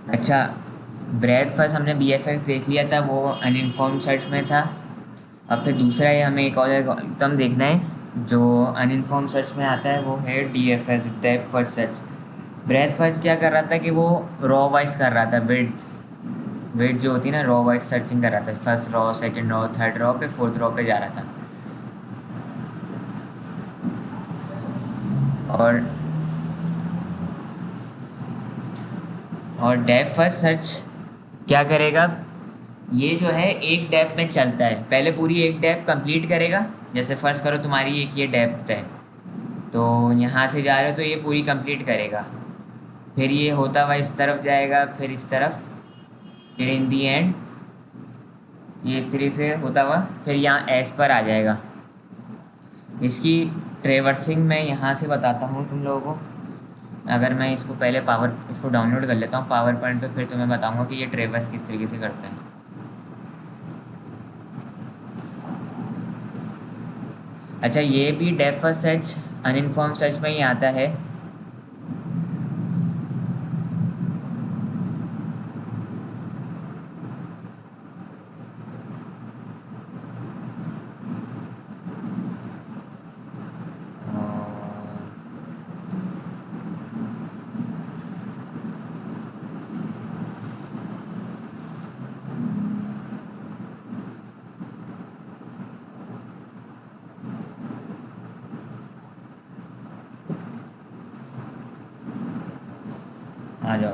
अच्छा, breath first हमने B F x देख लिया था, वो अनइन्फॉर्म्ड सर्च में था। अब फिर दूसरा है, हमें एक और एकदम देखना है जो अनइन्फॉर्म्ड सर्च में आता है, वो है D F S, depth first search. Breath first क्या कर रहा था कि वो रॉ वाइज कर रहा था, वेट वेट जो होती है ना, रॉ वाइज सर्चिंग कर रहा था, first raw, second raw, third raw पे, फोर्थ रॉ पे जा रहा था। और डेप्थ फर्स्ट सर्च क्या करेगा, ये जो है एक डेप्थ में चलता है, पहले पूरी एक डेप्थ कंप्लीट करेगा। जैसे फर्स्ट करो तुम्हारी एक ये डेप्थ है, तो यहाँ से जा रहे हो तो ये पूरी कंप्लीट करेगा, फिर ये होता हुआ इस तरफ जाएगा, फिर इस तरफ, फिर इन दी एंड ये इस तरीके से होता हुआ फिर यहाँ एस पर आ जाएगा। इसकी ट्रेवर्सिंग मैं यहाँ से बताता हूँ तुम लोगों को। अगर मैं इसको पहले इसको डाउनलोड कर लेता हूँ पावर पॉइंट पे, फिर तुम्हें बताऊँगा कि ये ट्रेवर्स किस तरीके से करता है। अच्छा, ये भी डेफ फर्स्ट सर्च अनइन्फॉर्म सर्च में ही आता है। आ जाओ,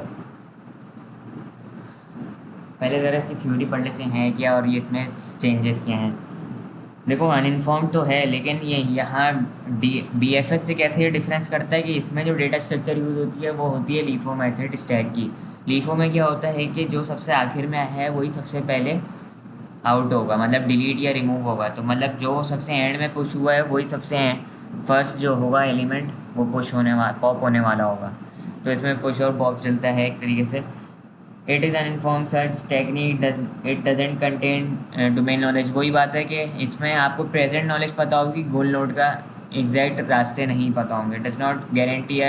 पहले ज़रा इसकी थ्योरी पढ़ लेते हैं क्या, और ये इसमें चेंजेस क्या हैं। देखो, अनइन्फॉर्म तो है, लेकिन ये यहाँ डी बी एफ एच से कैसे ये डिफरेंस करता है कि इसमें जो डेटा स्ट्रक्चर यूज़ होती है वो होती है लीफो मेथड स्टैक की। लीफो में क्या होता है कि जो सबसे आखिर में है वही सबसे पहले आउट होगा, मतलब डिलीट या रिमूव होगा। तो मतलब जो सबसे एंड में पुश हुआ है वही सबसे फर्स्ट जो होगा एलिमेंट वो पुश होने वाला, पॉप होने वाला होगा। तो इसमें पुश और पॉप चलता है एक तरीके से। It is an inform search technique, it doesn't contain domain knowledge. वही बात है कि इसमें आपको प्रेजेंट नॉलेज पता होगी, गोल नोड का एग्जैक्ट रास्ते नहीं पता होंगे। Does not guarantee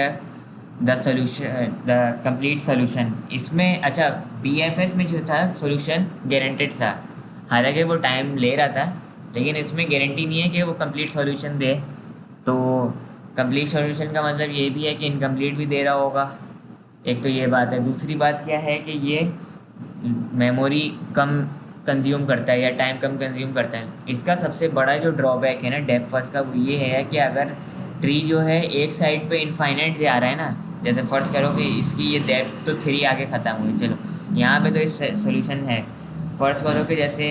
the solution, the complete solution इसमें। अच्छा, बी एफ एस में जो था सोल्यूशन गारंटेड था, हालांकि वो टाइम ले रहा था, लेकिन इसमें गारंटी नहीं है कि वो कंप्लीट सॉल्यूशन दे। तो कंप्लीट सॉल्यूशन का मतलब ये भी है कि इनकम्प्लीट भी दे रहा होगा। एक तो ये बात है, दूसरी बात क्या है कि ये मेमोरी कम कंज्यूम करता है या टाइम कम कंज्यूम करता है। इसका सबसे बड़ा जो ड्रॉबैक है ना डेप्थ फर्स्ट का, वो ये है कि अगर ट्री जो है एक साइड पे इनफाइनाइट जा रहा है ना, जैसे फर्ज करो कि इसकी ये डेप्थ तो 3 आगे ख़त्म हुई, चलो यहाँ पे तो इस सोल्यूशन है। फर्ज करो कि जैसे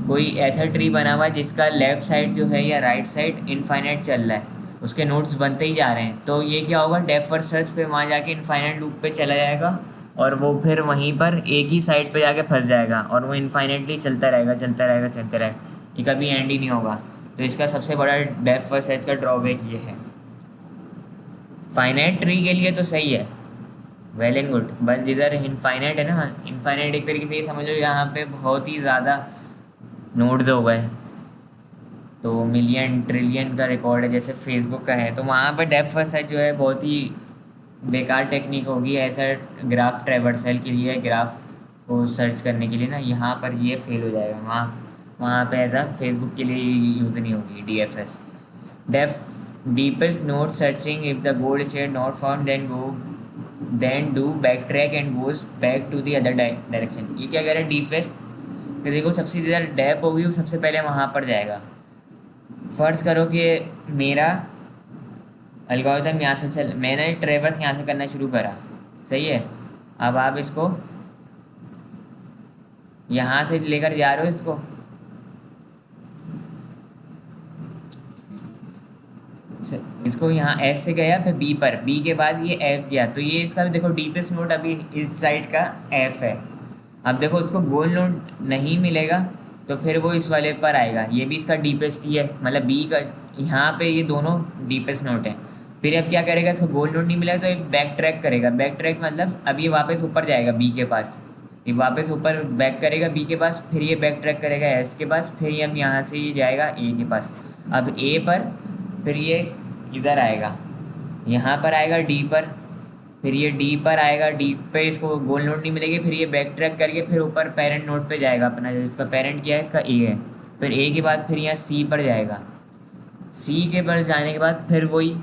कोई ऐसा ट्री बना हुआ है जिसका लेफ़्ट साइड जो है या राइट साइड इनफाइनाइट चल रहा है, उसके नोट्स बनते ही जा रहे हैं, तो ये क्या होगा, डेप्थ फर्स्ट सर्च पे वहाँ जाके इनफाइनाइट लूप पे चला जाएगा, और वो फिर वहीं पर एक ही साइड पे जाके फंस जाएगा, और वो इनफाइनाइटली चलता रहेगा, चलता रहेगा, चलता रहेगा, ये कभी एंड ही नहीं होगा। तो इसका सबसे बड़ा डेप्थ फर्स्ट सर्च का ड्रॉबैक ये है। फाइनाइट ट्री के लिए तो सही है, वेल एंड गुड, बट जिधर इनफाइनाइट है ना, इनफाइनाइट एक तरीके से ये समझ लो यहाँ पे बहुत ही ज़्यादा नोड्स हो गए, तो मिलियन ट्रिलियन का रिकॉर्ड है जैसे फेसबुक का है, तो वहाँ पर डेप्थ फर्स्ट सर्च जो है बहुत ही बेकार टेक्निक होगी ऐसा ग्राफ ट्रैवर्सल के लिए, ग्राफ को सर्च करने के लिए ना, यहाँ पर ये फेल हो जाएगा। वहाँ वहाँ पे ऐसा फेसबुक के लिए यूज़ नहीं होगी D F S. Depth deepest node searching, if the goal state not found then do back track and goes back to the other direction. ये क्या कह रहा है, डीपेस्ट किसी को सबसे ज़्यादा डेप होगी वो सबसे पहले वहाँ पर जाएगा। फ़र्ज़ करो कि मेरा एल्गोरिथम यहाँ से चल, मैंने ट्रेवर्स यहाँ से करना शुरू करा, सही है। अब आप इसको यहाँ से लेकर जा रहे हो इसको, इसको यहाँ एस से गया, फिर बी पर, बी के बाद ये एफ गया, तो ये इसका भी देखो डीपेस्ट नोड अभी इस साइड का एफ है। अब देखो उसको गोल नोड नहीं मिलेगा, तो फिर वो इस वाले पर आएगा, ये भी इसका डीपेस्ट ही है, मतलब बी का यहाँ पे ये दोनों डीपेस्ट नोड है। फिर अब क्या करेगा, इसको गोल नोड नहीं मिला तो ये बैक ट्रैक करेगा, बैक ट्रैक मतलब अब ये वापस ऊपर जाएगा बी के पास, ये वापस ऊपर बैक करेगा बी के पास, फिर ये बैक ट्रैक करेगा एस के पास, फिर ये अब यहाँ से ये जाएगा ए के पास। अब ए पर फिर ये इधर आएगा, यहाँ पर आएगा डी पर, फिर ये डी पर आएगा, डी पे इसको गोल नोड नहीं मिलेगी, फिर ये बैक ट्रैक करके फिर ऊपर पेरेंट नोड पे जाएगा अपना, जो इसका पेरेंट क्या है इसका ए है। फिर ए के बाद फिर यहाँ सी पर जाएगा, सी के पर जाने के बाद फिर वही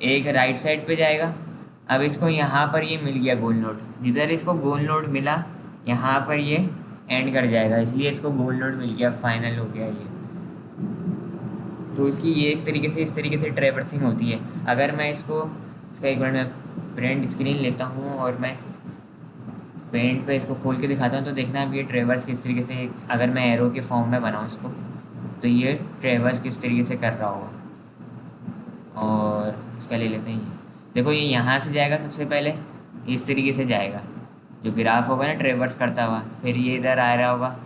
एक राइट साइड पे जाएगा। अब इसको यहाँ पर ये मिल गया गोल नोड, जिधर इसको गोल नोड मिला यहाँ पर ये एंड कर जाएगा, इसलिए इसको गोल नोड मिल गया, फाइनल हो गया ये। तो इसकी ये एक तरीके से इस तरीके से ट्रैवर्सिंग होती है। अगर मैं इसका एक मिनट में प्रिंट स्क्रीन लेता हूँ और मैं पेंट पे इसको खोल के दिखाता हूँ, तो देखना अब ये ट्रेवर्स किस तरीके से, अगर मैं एरो के फॉर्म में बनाऊँ इसको, तो ये ट्रेवर्स किस तरीके से कर रहा होगा। और इसका ले लेते हैं, ये देखो ये यहाँ से जाएगा सबसे पहले, इस तरीके से जाएगा, जो ग्राफ होगा ना ट्रेवर्स करता हुआ, फिर ये इधर आ रहा होगा,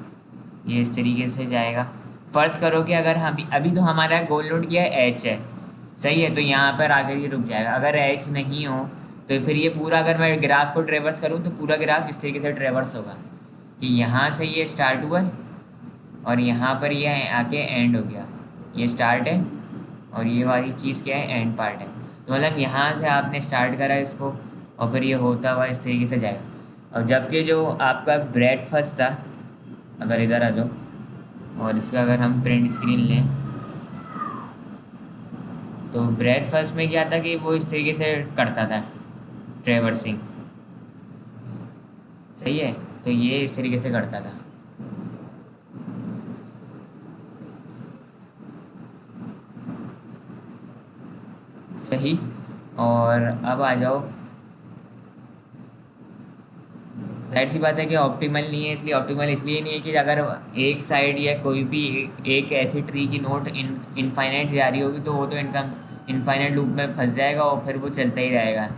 ये इस तरीके से जाएगा। फ़र्ज़ करो कि अगर हम अभी तो हमारा गोल नोड क्या है, एच है, सही है, तो यहाँ पर आकर ये रुक जाएगा। अगर एच नहीं हो तो फिर ये पूरा, अगर मैं ग्राफ को ट्रेवर्स करूँ तो पूरा ग्राफ इस तरीके से ट्रेवर्स होगा कि यहाँ से ये स्टार्ट हुआ है और यहाँ पर ये आके एंड हो गया। ये स्टार्ट है और ये वाली चीज़ क्या है, एंड पार्ट है। तो मतलब यहाँ से आपने स्टार्ट करा इसको और फिर ये होता हुआ इस तरीके से जाएगा। और जबकि जो आपका ब्रेकफास्ट था, अगर इधर आ जाओ और इसका अगर हम प्रिंट स्क्रीन लें, तो ब्रेकफास्ट में क्या था कि वो इस तरीके से करता था ट्रेवर्सिंग, सही है, तो ये इस तरीके से करता था। सही। और अब आ जाओ, जाहिर सी बात है कि ऑप्टिमल नहीं है, इसलिए ऑप्टिमल इसलिए नहीं है कि अगर एक साइड या कोई भी एक ऐसी ट्री की नोट इनफाइनाइट जा रही होगी तो वो तो इनका इनफाइनाइट लूप में फंस जाएगा और फिर वो चलता ही रहेगा,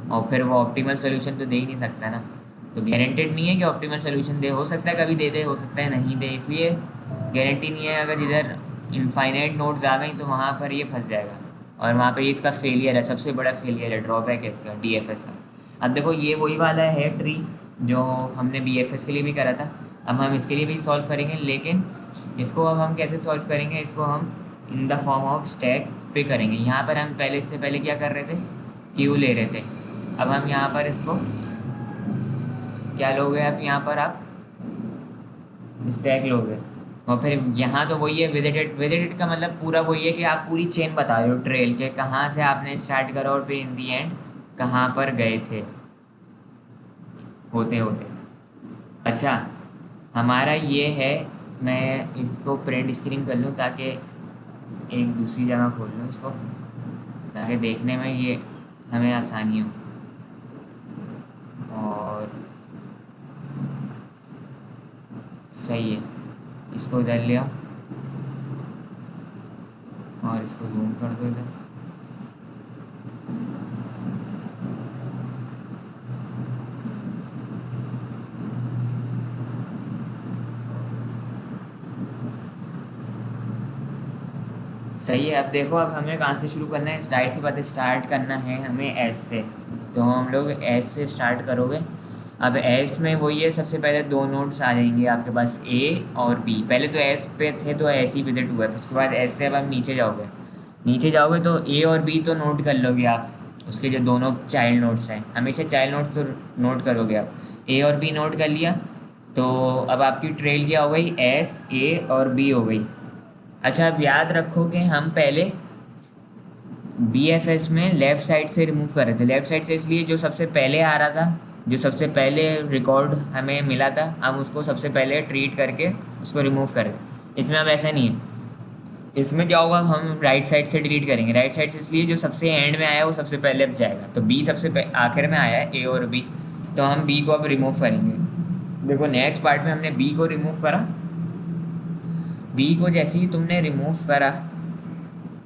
और फिर वो ऑप्टिमल सोल्यूशन तो दे ही नहीं सकता ना। तो गारंटेड नहीं है कि ऑप्टिमल सोल्यूशन दे, हो सकता है कभी दे, हो सकता है नहीं दे, इसलिए गारंटी नहीं है। अगर जिधर इनफाइनाइट नोट्स आ गई तो वहाँ पर ये फंस जाएगा और वहाँ पर ये इसका फेलियर है, सबसे बड़ा फेलियर है, ड्रॉबैक है इसका DFS का। अब देखो ये वही वाला है ट्री जो हमने BFS के लिए भी करा था, अब हम इसके लिए भी सॉल्व करेंगे, लेकिन इसको अब हम कैसे सॉल्व करेंगे, इसको हम in the form of stack पे करेंगे। यहाँ पर हम पहले, इससे पहले क्या कर रहे थे, क्यू ले रहे थे, अब हम यहाँ पर इसको क्या लोगे, अब यहाँ पर आप स्टैक लोगे। और फिर यहाँ तो वही है, विजिटेड का मतलब पूरा वही है कि आप पूरी चेन बता रहे हो ट्रेल के, कहाँ से आपने स्टार्ट करा और फिर इन दी एंड कहाँ पर गए थे होते होते। अच्छा, हमारा ये है, मैं इसको प्रिंट स्क्रीन कर लूँ ताकि एक दूसरी जगह खोल लूँ इसको, ताकि देखने में ये हमें आसानी हो। और सही है, इसको इधर ले आओ और इसको जूम कर दो इधर। सही है। अब देखो, अब हमें कहाँ से शुरू करना है, जाहिर सी बात है स्टार्ट करना है हमें एस से, तो हम लोग एस से स्टार्ट करोगे। अब एस में वही है, सबसे पहले दो नोड्स आ जाएंगे आपके पास, ए और बी। पहले तो एस पे थे तो एस ही विजिट हुआ है, उसके बाद एस से अब हम नीचे जाओगे तो ए और बी तो नोट कर लोगे आप, उसके जो दोनों चाइल्ड नोट्स हैं, हमेशा चाइल्ड नोट्स तो नोट करोगे आप। ए और बी नोट कर लिया तो अब आपकी ट्रेल क्या हो गई, एस, ए और बी हो गई। अच्छा, अब याद रखो कि हम पहले BFS में लेफ़्ट साइड से रिमूव कर रहे थे। लेफ़्ट साइड से इसलिए जो सबसे पहले आ रहा था, जो सबसे पहले रिकॉर्ड हमें मिला था, हम उसको सबसे पहले ट्रीट करके उसको रिमूव करें। इसमें अब ऐसा नहीं है, इसमें क्या होगा, हम राइट साइड से डिलीट करेंगे। राइट साइड से इसलिए जो सबसे एंड में आया वो सबसे पहले अब जाएगा, तो बी सबसे आखिर में आया है, ए और बी, तो हम बी को अब रिमूव करेंगे। देखो नेक्स्ट पार्ट में हमने बी को रिमूव करा, बी को जैसे ही तुमने रिमूव करा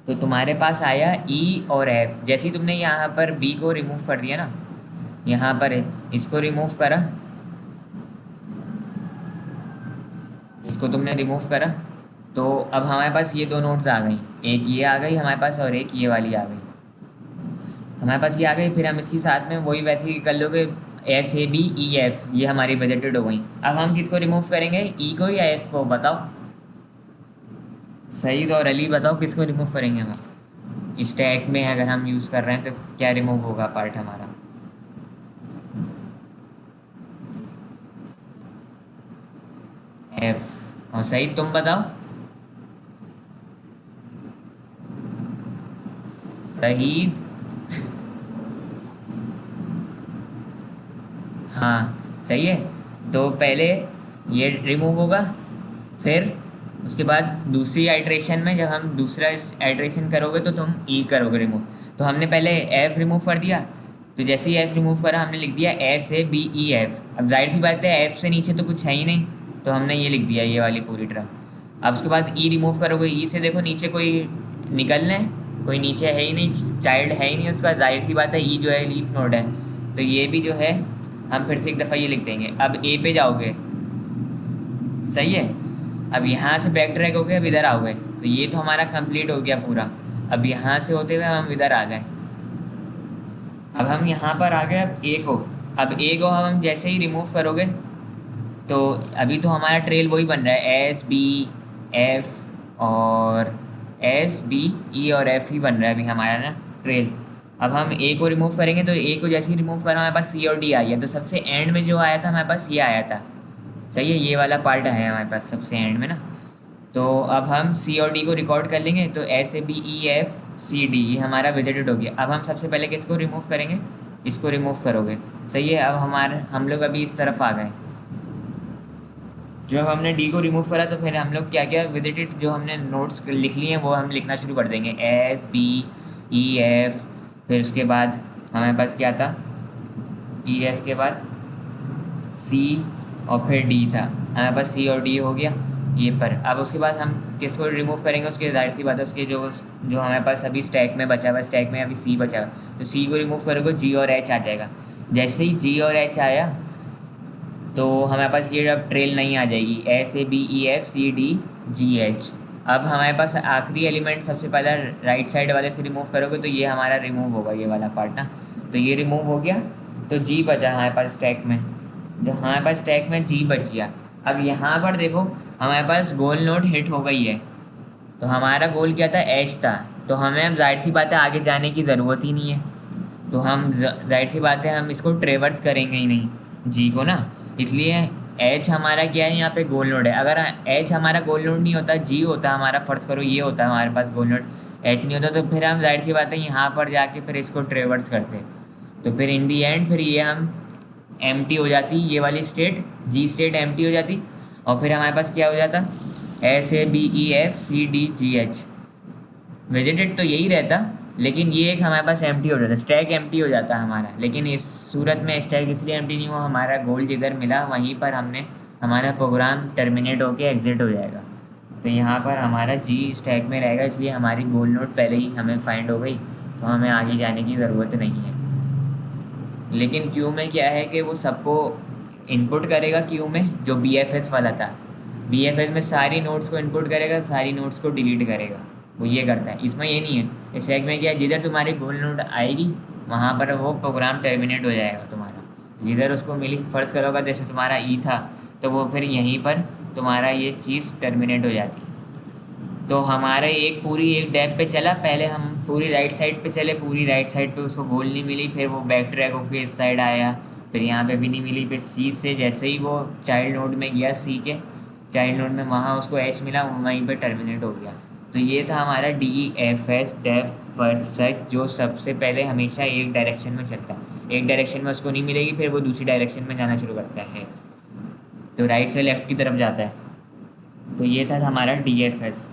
तो तुम्हारे पास आया ई और एफ। जैसे ही तुमने यहाँ पर बी को रिमूव कर दिया ना, यहाँ पर इसको रिमूव करा, इसको तुमने रिमूव करा, तो अब हमारे पास ये दो नोट्स आ गई, एक ये आ गई हमारे पास और एक ये वाली आ गई हमारे पास, ये आ गई। फिर हम इसके साथ में वही वैसे ही कर लोगे, S, A, B, E, F, ये हमारी बजटेड हो गई। अब हम किसको रिमूव करेंगे, ई को या एफ को, बताओ। सईद और अली बताओ किसको रिमूव करेंगे हम। स्टैक में अगर हम यूज़ कर रहे हैं तो क्या रिमूव होगा पार्ट हमारा, एफ। और सही, तुम बताओ। सही। हाँ सही है। तो पहले ये रिमूव होगा, फिर उसके बाद दूसरी आइट्रेशन में जब हम दूसरा आइट्रेशन करोगे तो तुम ई करोगे रिमूव। तो हमने पहले एफ रिमूव कर दिया, तो जैसे ही एफ रिमूव करा हमने लिख दिया ए से बी ई एफ। अब जाहिर सी बात है एफ से नीचे तो कुछ है ही नहीं, तो हमने ये लिख दिया ये वाली पूरी टर्म। अब उसके बाद ई रिमूव करोगे, ई से देखो नीचे कोई निकलना है, कोई नीचे है ही नहीं, चाइल्ड है ही नहीं उसका, जाहिर सी बात है ई जो है लीफ नोड है, तो ये भी जो है हम फिर से एक दफ़ा ये लिख देंगे। अब ए पे जाओगे, सही है। अब यहाँ से बैक ट्रैक हो गए, अब इधर आओगे, तो ये तो हमारा कंप्लीट हो गया पूरा। अब यहाँ से होते हुए हम इधर आ गए। अब हम यहाँ पर आ गए, अब ए को। अब ए को हम जैसे ही रिमूव करोगे, तो अभी तो हमारा ट्रेल वही बन रहा है, एस बी एफ और एस बी ई और एफ ही बन रहा है अभी हमारा ना ट्रेल। अब हम ए को रिमूव करेंगे, तो ए को जैसे ही रिमूव करा हमारे पास सी और डी आई है, तो सबसे एंड में जो आया था हमारे पास ये आया था, सही है। ये वाला पार्ट है हमारे पास सबसे एंड में ना। तो अब हम सी और डी को रिकॉर्ड कर लेंगे, तो S A B E F C D ये हमारा विजिटेड हो गया। अब हम सबसे पहले किसको रिमूव करेंगे, इसको रिमूव करोगे, सही है। अब हम लोग अभी इस तरफ आ गए। जब हमने डी को रिमूव करा तो फिर हम लोग क्या क्या विजिटेड जो हमने नोट्स लिख लिए हैं वो हम लिखना शुरू कर देंगे, एस बी ई एफ। फिर उसके बाद हमारे पास क्या था, ई एफ के बाद सी और फिर डी था, हमारे पास सी और डी हो गया ये पर। अब उसके बाद हम किसको रिमूव करेंगे, उसके जाहिर सी बात है उसके जो जो हमारे पास अभी स्टैक में बचा हुआ है, स्टैक में अभी सी बचा हुआ है, तो सी को रिमूव करोगे जी और एच आ जाएगा। जैसे ही जी और एच आया तो हमारे पास ये अब ट्रेल नहीं आ जाएगी, S A B E F C D G H. अब हमारे पास आखिरी एलिमेंट सबसे पहला राइट साइड वाले से रिमूव करोगे, तो ये हमारा रिमूव होगा ये वाला पार्ट ना, तो ये रिमूव हो गया। तो जी बचा हमारे पास स्टैक में, जो हमारे पास स्टैक में जी बच गया। अब यहाँ पर देखो हमारे पास गोल नोड हिट हो गई है, तो हमारा गोल क्या था, एच था, तो हमें अब जाहिर सी बात है आगे जाने की ज़रूरत ही नहीं है, तो हम जाहिर सी बात है हम इसको ट्रेवर्स करेंगे ही नहीं जी को ना, इसलिए एच हमारा क्या है यहाँ पे गोल नोड है। अगर एच हमारा गोल नोड नहीं होता, जी होता हमारा, फर्ज करो ये होता है हमारे पास गोल नोड, एच नहीं होता, तो फिर हम जाहिर सी बात है यहाँ पर जाके फिर इसको ट्रेवर्स करते, तो फिर इन दी एंड फिर ये हम एम्प्टी हो जाती, ये वाली स्टेट जी स्टेट एम्प्टी हो जाती, और फिर हमारे पास क्या हो जाता, S A B E F C D G H. Visited तो यही रहता, लेकिन ये एक हमारे पास एम्प्टी हो जाता, स्टैक एम्प्टी हो जाता हमारा। लेकिन इस सूरत में स्टैक इसलिए एम्प्टी नहीं हुआ, हमारा गोल जिधर मिला वहीं पर हमने हमारा प्रोग्राम टर्मिनेट होके एग्जिट हो जाएगा, तो यहाँ पर हमारा जी स्टैक में रहेगा, इसलिए हमारी गोल नोड पहले ही हमें फाइंड हो गई, तो हमें आगे जाने की ज़रूरत नहीं है। लेकिन क्यू में क्या है कि वो सबको इनपुट करेगा, क्यू में जो बी एफ एस वाला था, बी एफ एस में सारी नोट्स को इनपुट करेगा, सारी नोट्स को डिलीट करेगा, वो ये करता है। इसमें ये नहीं है, स्टैक में क्या है, जिधर तुम्हारी गोल नोड आएगी वहाँ पर वो प्रोग्राम टर्मिनेट हो जाएगा तुम्हारा, जिधर उसको मिली, फ़र्ज़ करोगा जैसे तुम्हारा ई था, तो वो फिर यहीं पर तुम्हारा ये चीज़ टर्मिनेट हो जाती। तो हमारे एक डेप पे चला, पहले हम पूरी राइट साइड पे चले, पूरी राइट साइड पे उसको गोल नहीं मिली, फिर वो बैक ट्रैक होकर इस साइड आया, फिर यहाँ पे भी नहीं मिली, फिर सी से जैसे ही वो चाइल्ड नोड में गया, सी के चाइल्ड नोड में वहाँ उसको एच मिला, वहीं पे टर्मिनेट हो गया। तो ये था हमारा D F S depth first search, जो सबसे पहले हमेशा एक डायरेक्शन में चलता है, एक डायरेक्शन में उसको नहीं मिलेगी, फिर वो दूसरी डायरेक्शन में जाना शुरू करता है, तो राइट से लेफ़्ट की तरफ जाता है। तो ये था हमारा D F S.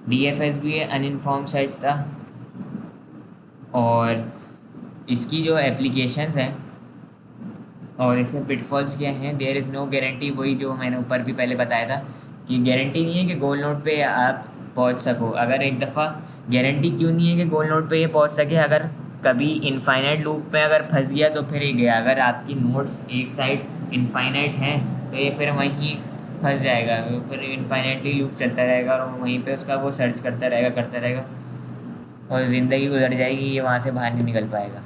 D F S भी अनइन्फॉर्म सर्च था, और इसकी जो एप्लीकेशंस हैं और इसके पिटफॉल्स क्या हैं, देयर इज़ नो गारंटी, वही जो मैंने ऊपर भी पहले बताया था कि गारंटी नहीं है कि गोल नोड पे आप पहुंच सको। अगर एक दफ़ा गारंटी क्यों नहीं है कि गोल नोड पे ये पहुंच सके, अगर कभी इनफाइनाइट लूप में अगर फंस गया तो फिर ये गया, अगर आपकी नोड्स एक साइड इनफाइनाइट हैं तो ये फिर वहीं फंस जाएगा, फिर इनफाइनाइटली लूप चलता रहेगा और वहीं पे उसका वो सर्च करता रहेगा और ज़िंदगी गुजर जाएगी, ये वहाँ से बाहर नहीं निकल पाएगा।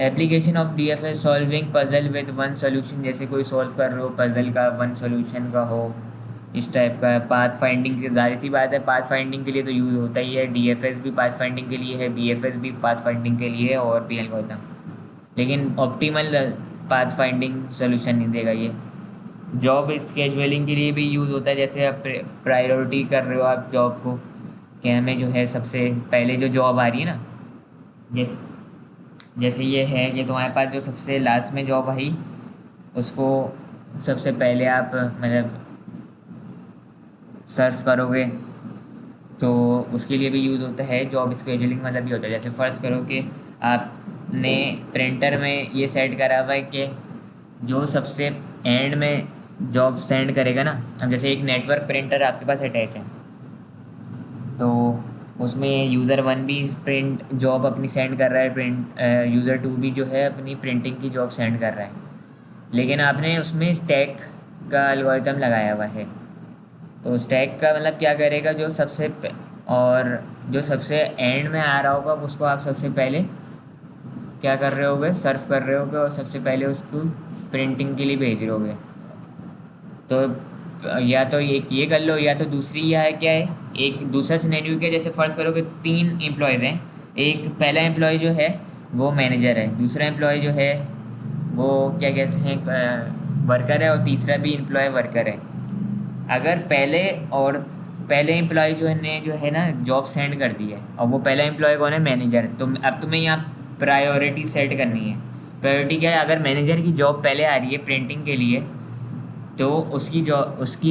Application of D F S solving puzzle with one solution, जैसे कोई सॉल्व कर रहे हो पजल का, वन सोल्यूशन का हो, इस टाइप का। पाथ फाइंडिंग की जाहिर सी बात है, पाथ फाइंडिंग के लिए तो यूज़ होता ही है, डी एफ एस भी पाथ फाइंडिंग के लिए है, बी एफ एस भी पाथ फाइंडिंग के लिए है, और भी एल्गोरिथम, लेकिन ऑप्टिमल पाथ फाइंडिंग सोल्यूशन नहीं देगा ये। जॉब स्केजुअलिंग के लिए भी यूज़ होता है, जैसे आप प्रायोरिटी कर रहे हो आप जॉब को, कि हमें जो है सबसे पहले जो जॉब आ रही है ना, जैसे जैसे ये है कि तुम्हारे पास जो सबसे लास्ट में जॉब आई उसको सबसे पहले आप मतलब सर्च करोगे, तो उसके लिए भी यूज़ होता है जॉब स्केजुअलिंग। मतलब ये होता है जैसे फ़र्ज़ करो कि आपने प्रिंटर में ये सेट करा हुआ है कि जो सबसे एंड में जॉब सेंड करेगा ना, अब जैसे एक नेटवर्क प्रिंटर आपके पास अटैच है, तो उसमें यूज़र वन भी प्रिंट जॉब अपनी सेंड कर रहा है, प्रिंट यूज़र टू भी जो है अपनी प्रिंटिंग की जॉब सेंड कर रहा है, लेकिन आपने उसमें स्टैक का एल्गोरिथम लगाया हुआ है। तो स्टैक का मतलब क्या करेगा, और जो सबसे एंड में आ रहा होगा उसको आप सबसे पहले क्या कर रहे होगे, सर्फ कर रहे होगे और सबसे पहले उसको प्रिंटिंग के लिए भेज रहे होगे। तो या तो ये कर लो, या तो दूसरी यह है क्या है, एक दूसरा सिनेरियो क्या है, जैसे फ़र्ज़ करो कि 3 एम्प्लॉयज़ हैं। एक पहला एम्प्लॉय जो है वो मैनेजर है, दूसरा एम्प्लॉय जो है वो क्या कहते हैं वर्कर है, और तीसरा भी एम्प्लॉय वर्कर है। अगर पहले एम्प्लॉय जो है ना जॉब सेंड कर दी है, और वो पहला एम्प्लॉय कौन है, मैनेजर। तो अब तुम्हें यहाँ प्रायोरिटी सेट करनी है। प्रायोरिटी क्या है, अगर मैनेजर की जॉब पहले आ रही है प्रिंटिंग के लिए, तो उसकी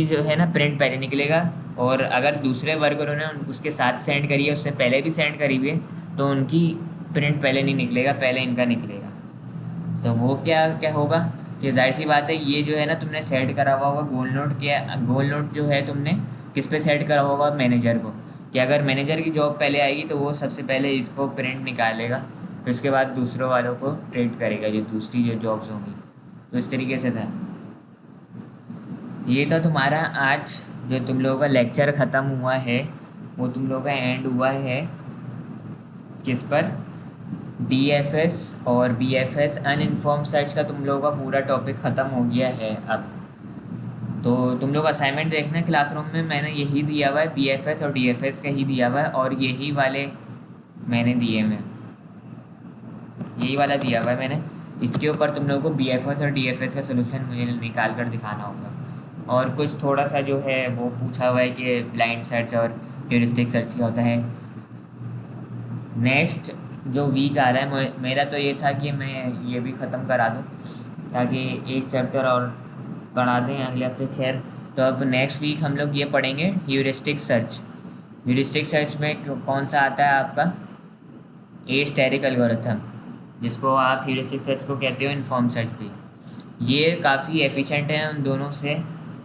जो है ना प्रिंट पहले निकलेगा, और अगर दूसरे वर्करों ने उसके साथ सेंड करी है, उससे पहले भी सेंड करी हुई है, तो उनकी प्रिंट पहले नहीं निकलेगा, पहले इनका निकलेगा। तो वो क्या क्या होगा कि जाहिर सी बात है, ये जो है ना तुमने सेट करा हुआ होगा गोल नोट जो है तुमने किस पे सेट करा हुआ होगा, मैनेजर को, कि अगर मैनेजर की जॉब पहले आएगी तो वो सबसे पहले इसको प्रिंट निकालेगा, फिर उसके बाद दूसरों वालों को ट्रीट करेगा जो दूसरी जो जॉब्स होंगी। तो इस तरीके से था। ये था तुम्हारा आज जो तुम लोगों का लेक्चर ख़त्म हुआ है, वो तुम लोगों का एंड हुआ है किस पर, डीएफएस और बीएफएस अनइन्फॉर्म सर्च का तुम लोगों का पूरा टॉपिक ख़त्म हो गया है अब। तो तुम लोग असाइनमेंट देखना क्लासरूम में, मैंने यही दिया हुआ है, बीएफएस और डीएफएस का ही दिया हुआ है, और यही वाले मैंने दिए मैं यही वाला दिया हुआ है मैंने। इसके ऊपर तुम लोगों को बीएफएस और डीएफएस का सोल्यूशन मुझे निकाल कर दिखाना होगा, और कुछ थोड़ा सा जो है वो पूछा हुआ है कि ब्लाइंड सर्च और ह्यूरिस्टिक सर्च क्या होता है। नेक्स्ट जो वीक आ रहा है मेरा तो ये था कि मैं ये भी ख़त्म करा दूँ, ताकि एक चैप्टर और पढ़ा दें अगले हफ्ते। खैर, तो अब नेक्स्ट वीक हम लोग ये पढ़ेंगे ह्यूरिस्टिक सर्च। ह्यूरिस्टिक सर्च में कौन सा आता है आपका, ए स्टेरिक एल्गोरिथम, जिसको आप ह्यूरिस्टिक सर्च को कहते हो इन्फॉर्म सर्च भी। ये काफ़ी एफिशिएंट है उन दोनों से,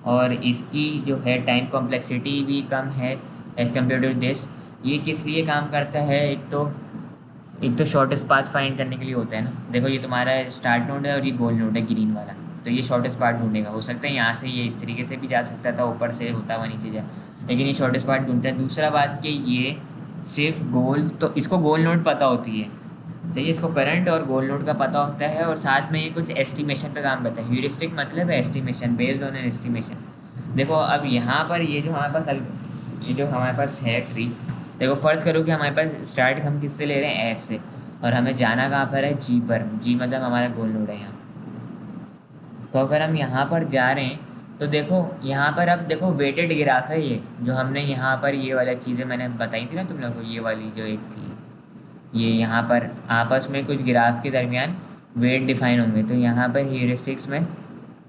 और इसकी जो है टाइम कॉम्प्लेक्सिटी भी कम है एज़ कम्पेयर टू दिस। ये किस लिए काम करता है, एक तो शॉर्टेस्ट पाथ फाइंड करने के लिए होता है ना। देखो ये तुम्हारा स्टार्ट नोड है और ये गोल नोड है ग्रीन वाला, तो ये शॉर्टेस्ट पाथ ढूंढेगा। हो सकता है यहाँ से ये इस तरीके से भी जा सकता था, ऊपर से होता हुआ नीचे जा, लेकिन ये शॉर्टेस्ट पाथ ढूंढता है। दूसरा बात कि ये सिर्फ तो इसको गोल नोड पता होती है, सही है, इसको करंट और गोल नोड का पता होता है, और साथ में ये कुछ एस्टिमेशन पे काम करता है। ह्यूरिस्टिक मतलब है estimation, based on an estimation. देखो अब यहाँ पर ये जो हमारे पास है ट्री, देखो फ़र्ज़ करो कि हमारे पास स्टार्ट हम किससे ले रहे हैं, एस से, और हमें जाना कहाँ पर है, जी पर। जी मतलब हमारा गोल नोड है यहाँ। तो अगर हम यहाँ पर जा रहे हैं तो देखो यहाँ पर, अब देखो वेटेड ग्राफ है ये, जो हमने यहाँ पर ये वाली चीज़ें मैंने बताई थी ना तुम लोगों को, ये वाली जो एक थी, ये यहाँ पर आपस में कुछ ग्राफ के दरमियान वेट डिफाइन होंगे। तो यहाँ पर ह्यूरिस्टिक्स में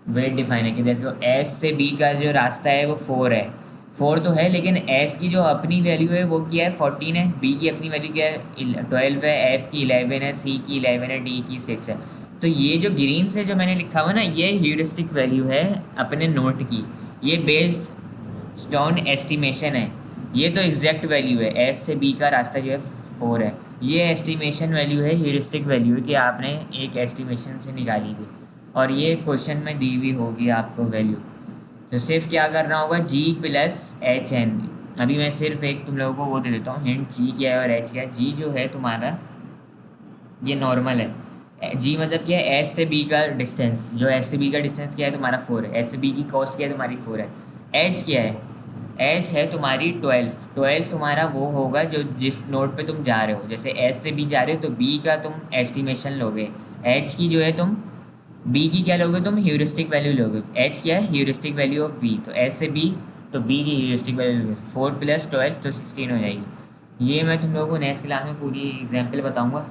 वेट डिफाइन है कि देखो एस से बी का जो रास्ता है वो 4 है, 4 तो है, लेकिन एस की जो अपनी वैल्यू है वो क्या है, 14 है, बी की अपनी वैल्यू क्या है, 12 है, एफ की 11 है, सी की 11 है, डी की 6 है। तो ये जो ग्रीन से जो मैंने लिखा हुआ ना, ये ह्यूरिस्टिक वैल्यू है अपने नोट की, ये बेस्ड ऑन एस्टिमेशन है। ये तो एग्जैक्ट वैल्यू है, एस से बी का रास्ता जो है 4 है, ये एस्टिमेशन वैल्यू है, ह्यूरिस्टिक वैल्यू है कि आपने एक एस्टिमेशन से निकाली हुई, और ये क्वेश्चन में दी हुई होगी आपको वैल्यू। तो सिर्फ क्या करना होगा, जी प्लस एच एन। अभी मैं सिर्फ एक तुम लोगों को वो दे देता हूँ हिंट, जी क्या है और एच क्या है। जी जो है तुम्हारा ये नॉर्मल है, जी मतलब क्या है, एस से बी का डिस्टेंस, जो एस से बी का डिस्टेंस क्या है तुम्हारा 4 है, एस से बी की कॉस्ट क्या है तुम्हारी 4 है। एच क्या है, एच है तुम्हारी 12 तुम्हारा वो होगा जो जिस नोड पे तुम जा रहे हो। जैसे एस से बी जा रहे हो तो बी का तुम एस्टिमेशन लोगे, एच की जो है तुम बी की क्या लोगे तुम, ह्यूरिस्टिक वैल्यू लोगे। एच क्या है, ह्यूरिस्टिक वैल्यू ऑफ बी, तो एच से बी, तो बी की ह्यूरिस्टिक वैल्यू लोगे। 4 + 12 तो 16 हो जाएगी। ये मैं तुम लोगों को नेक्स्ट क्लास में पूरी एग्जाम्पल बताऊँगा।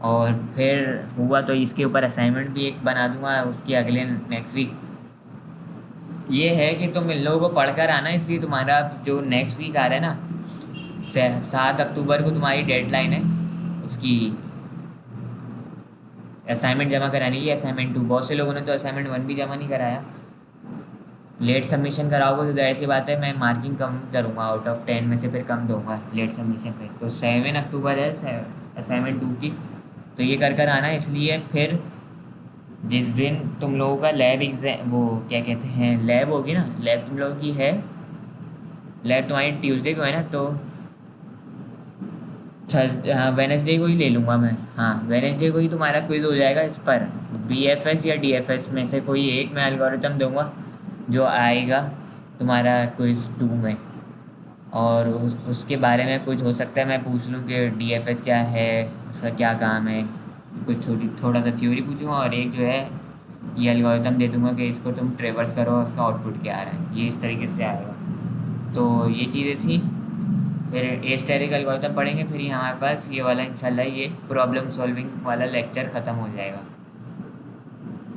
और फिर हुआ तो इसके ऊपर असाइनमेंट भी एक बना दूंगा उसकी अगले नेक्स्ट वीक। ये है कि तुम इन लोगों को पढ़कर आना, इसलिए तुम्हारा जो नेक्स्ट वीक आ रहा है ना, 7 अक्टूबर को तुम्हारी डेडलाइन है उसकी असाइनमेंट जमा कराने की, असाइनमेंट 2। बहुत से लोगों ने तो असाइनमेंट 1 भी जमा नहीं कराया। लेट सबमिशन कराओगे तो जाहिर सी बात है मैं मार्किंग कम करूँगा, आउट ऑफ 10 में से फिर कम दूंगा लेट सबमिशन पे। तो 7 अक्टूबर है असाइनमेंट 2 की, तो ये कर कर आना। इसलिए फिर जिस दिन तुम लोगों का लैब एग्जाम, वो क्या कहते हैं, लैब होगी ना, लैब तुम लोगों की है, लैब तुम्हारी ट्यूसडे को है ना, तो थर्सडे, हाँ वेनेसडे को ही ले लूँगा मैं। हाँ वेनेसडे को ही तुम्हारा क्विज़ हो जाएगा इस पर। बीएफएस या डीएफएस में से कोई एक मैं एल्गोरिथम दूंगा जो आएगा तुम्हारा क्विज़ 2 में। और उसके बारे में कुछ हो सकता है मैं पूछ लूँ कि डीएफएस क्या है, उसका क्या काम है, कुछ थोड़ा सा थ्योरी पूछूंगा, और एक जो है ये एल्गोरिथम दे दूंगा कि इसको तुम ट्रेवर्स करो, उसका आउटपुट क्या आ रहा है, ये इस तरीके से आएगा। तो ये चीज़ें थी। फिर एस्टेरिक एल्गोरिथम पढ़ेंगे, फिर ये हमारे पास ये वाला इंशाल्लाह ये प्रॉब्लम सॉल्विंग वाला लेक्चर ख़त्म हो जाएगा।